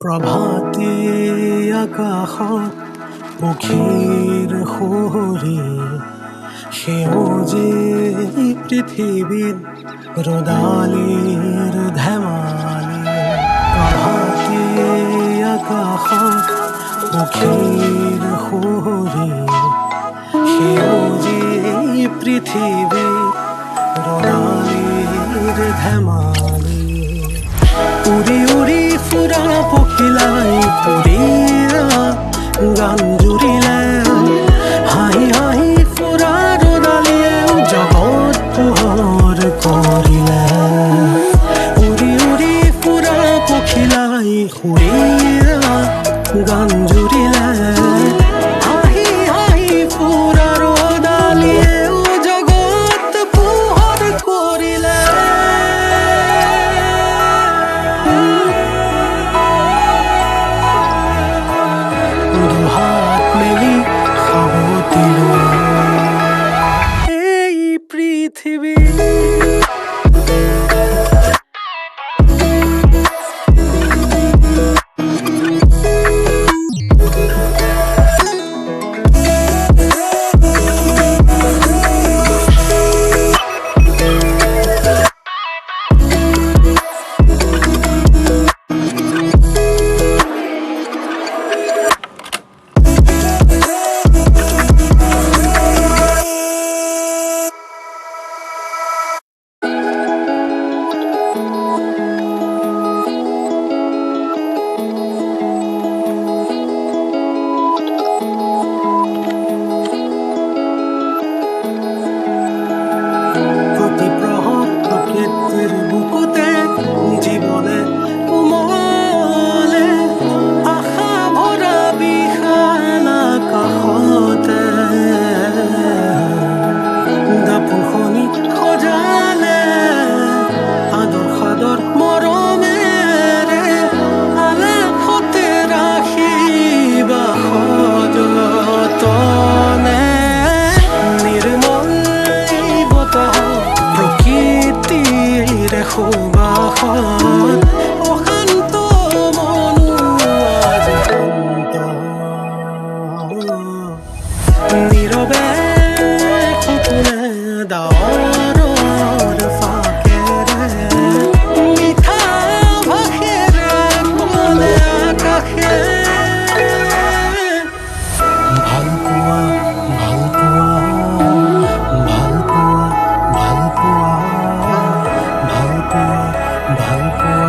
প্ৰভাতী আকাশত পক্ষীৰ সুৰি সেউজী পৃথিৱীত ৰদালিৰ ধেমালি প্ৰভাতী আকাশত পক্ষীৰ সুৰি সেউজী পৃথিৱীত ৰদালিৰ ধেমালি উৰি উৰি ফুৰা পখিলাই ফুৰিয়া গান জুৰিলে হাঁহি হাঁহি ফুৰা ৰদালিয়ে জগত পোহৰ কৰিলে উৰি উৰি ফুৰা পখিলাই ফুৰিয়া গান জুৰিলে হাঁহি হাঁহি ফুৰা ৰদালিয়ে জগত পোহৰ কৰিলে দুহাত মেলি সাবতিলো এই পৃথিৱী প্ৰকৃতিৰ বুকুতে জীবনে উমলে আশা ভৰা বিশাল আকাশতে দাপোনখনি সজালে আদৰ সাদৰ মৰমেৰে আলাসতে ৰাখিবা সযতনে নিৰ্মল বতাহ প্ৰকৃতিৰে সুবাসত অশান্ত মনো আজি শান্ত নীৰৱে সপোনে ডাৱৰৰ ফাকেৰে মিঠা ভাষেৰে ক'লে আকাশে ভাল পোৱা ভাল পোৱা ভাল পোৱা ভাল পোৱা ভাল পোৱা ভাল পোৱা